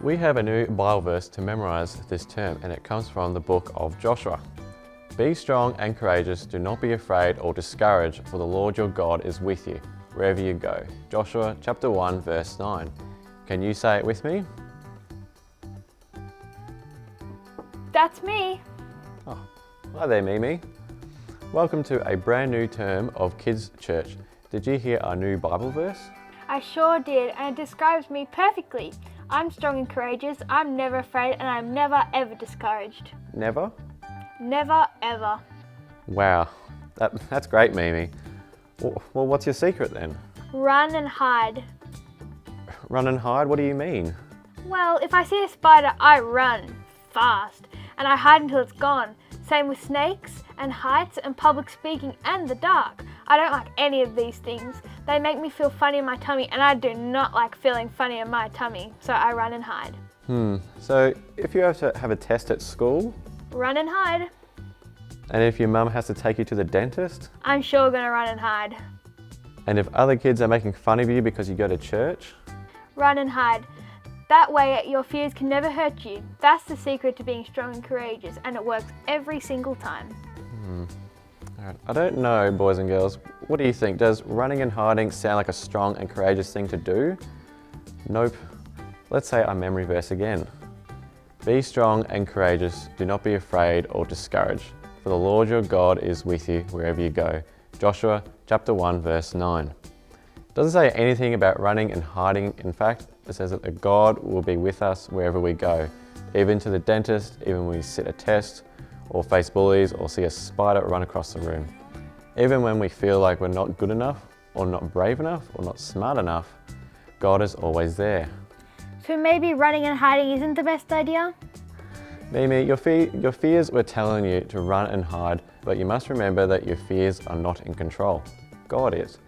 We have a new Bible verse to memorize this term, and it comes from the book of Joshua. Be strong and courageous, do not be afraid or discouraged, for the Lord your God is with you, wherever you go. Joshua chapter 1, verse 9. Can you say it with me? That's me. Oh, hi there, Mimi. Welcome to a brand new term of Kids Church. Did you hear our new Bible verse? I sure did, and it describes me perfectly. I'm strong and courageous, I'm never afraid, and I'm never ever discouraged. Never? Never ever. Wow, that's great, Mimi. Well, what's your secret then? Run and hide. Run and hide? What do you mean? Well, if I see a spider, I run fast, and I hide until it's gone. Same with snakes and heights and public speaking and the dark. I don't like any of these things. They make me feel funny in my tummy, and I do not like feeling funny in my tummy, so I run and hide. So if you have to have a test at school? Run and hide. And if your mum has to take you to the dentist? I'm sure gonna run and hide. And if other kids are making fun of you because you go to church? Run and hide. That way your fears can never hurt you. That's the secret to being strong and courageous, and it works every single time. All right. I don't know, boys and girls. What do you think? Does running and hiding sound like a strong and courageous thing to do? Nope. Let's say our memory verse again. Be strong and courageous. Do not be afraid or discouraged, for the Lord your God is with you wherever you go. Joshua chapter 1, verse 9. It doesn't say anything about running and hiding. In fact, it says that the God will be with us wherever we go, even to the dentist, even when we sit a test, or face bullies, or see a spider run across the room. Even when we feel like we're not good enough, or not brave enough, or not smart enough, God is always there. So maybe running and hiding isn't the best idea? Mimi, your fears were telling you to run and hide, but you must remember that your fears are not in control. God is.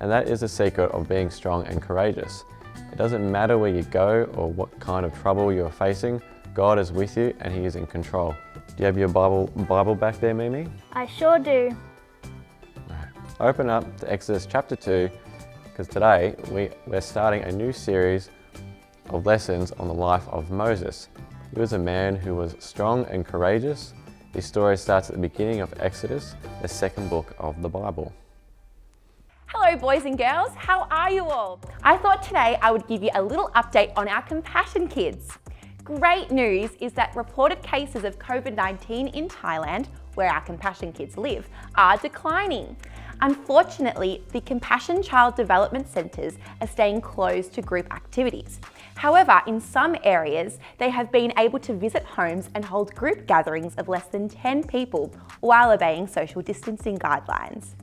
And that is the secret of being strong and courageous. It doesn't matter where you go or what kind of trouble you're facing, God is with you and He is in control. Do you have your Bible back there, Mimi? I sure do. Open up to Exodus chapter 2, because today we're starting a new series of lessons on the life of Moses. He was a man who was strong and courageous. His story starts at the beginning of Exodus, the second book of the Bible. Hello boys and girls, how are you all? I thought today I would give you a little update on our Compassion Kids. Great news is that reported cases of COVID-19 in Thailand, where our Compassion Kids live, are declining. Unfortunately, the Compassion Child Development Centres are staying closed to group activities. However, in some areas, they have been able to visit homes and hold group gatherings of less than 10 people while obeying social distancing guidelines.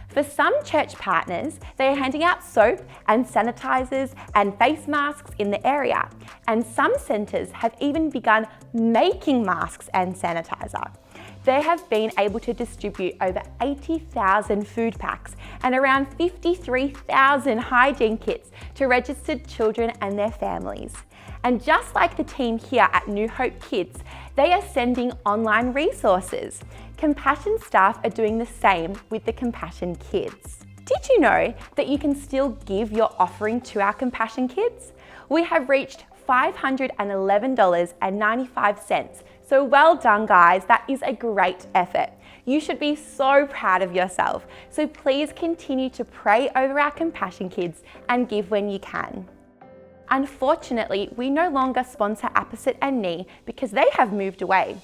For some church partners, they are handing out soap and sanitizers and face masks in the area, and some centres have even begun making masks and sanitizer. They have been able to distribute over 80,000 food packs and around 53,000 hygiene kits to registered children and their families. And just like the team here at NewHope Kids, they are sending online resources. Compassion staff are doing the same with the Compassion Kids. Did you know that you can still give your offering to our Compassion Kids? We have reached $511.95. So well done, guys. That is a great effort. You should be so proud of yourself. So please continue to pray over our Compassion Kids and give when you can. Unfortunately, we no longer sponsor Apposite and Knee because they have moved away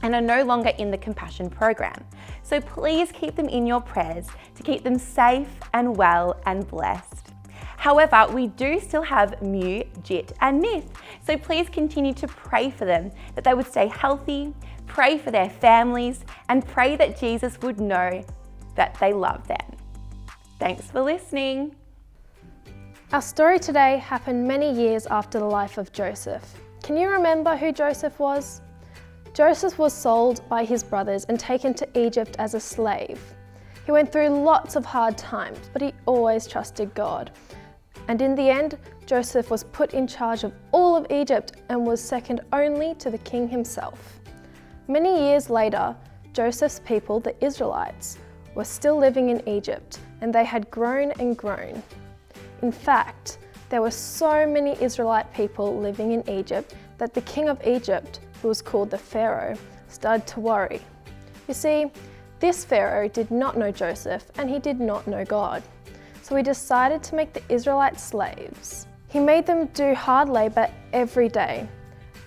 and are no longer in the Compassion program. So please keep them in your prayers to keep them safe and well and blessed. However, we do still have Mew, Jit and Myth, so please continue to pray for them, that they would stay healthy, pray for their families, and pray that Jesus would know that they love them. Thanks for listening. Our story today happened many years after the life of Joseph. Can you remember who Joseph was? Joseph was sold by his brothers and taken to Egypt as a slave. He went through lots of hard times, but he always trusted God. And in the end, Joseph was put in charge of all of Egypt and was second only to the king himself. Many years later, Joseph's people, the Israelites, were still living in Egypt, and they had grown and grown. In fact, There were so many Israelite people living in Egypt that the king of Egypt, who was called the Pharaoh, started to worry. You see, this Pharaoh did not know Joseph and he did not know God. So he decided to make the Israelites slaves. He made them do hard labor every day,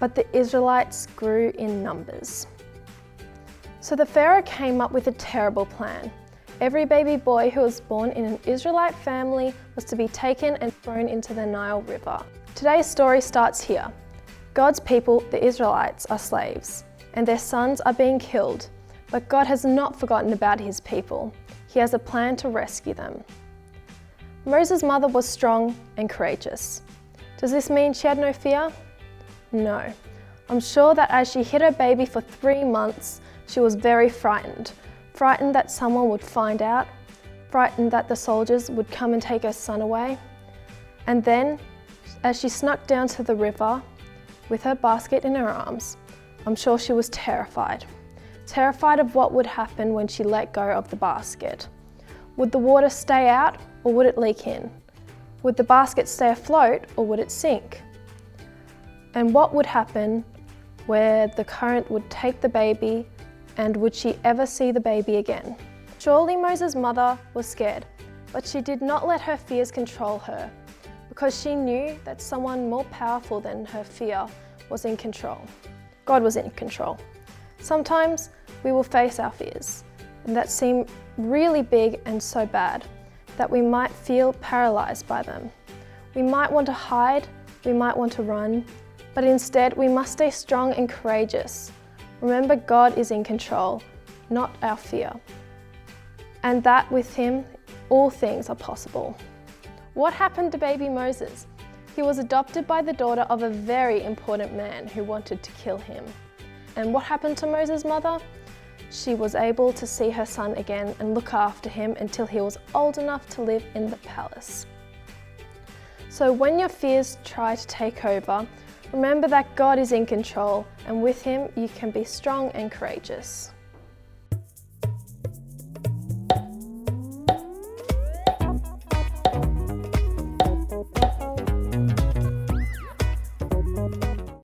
but the Israelites grew in numbers. So the Pharaoh came up with a terrible plan. Every baby boy who was born in an Israelite family was to be taken and thrown into the Nile River. Today's story starts here. God's people, the Israelites, are slaves, and their sons are being killed. But God has not forgotten about his people. He has a plan to rescue them. Moses' mother was strong and courageous. Does this mean she had no fear? No. I'm sure that as she hid her baby for 3 months, she was very frightened. Frightened that someone would find out, frightened that the soldiers would come and take her son away. And then, as she snuck down to the river with her basket in her arms, I'm sure she was terrified. Terrified of what would happen when she let go of the basket. Would the water stay out or would it leak in? Would the basket stay afloat or would it sink? And what would happen where the current would take the baby, and would she ever see the baby again? Surely Moses' mother was scared, but she did not let her fears control her, because she knew that someone more powerful than her fear was in control. God was in control. Sometimes we will face our fears, and that seem really big and so bad that we might feel paralyzed by them. We might want to hide, we might want to run, but instead we must stay strong and courageous. Remember, God is in control, not our fear. And that with him, all things are possible. What happened to baby Moses? He was adopted by the daughter of a very important man who wanted to kill him. And what happened to Moses' mother? She was able to see her son again and look after him until he was old enough to live in the palace. So when your fears try to take over, remember that God is in control, and with him you can be strong and courageous.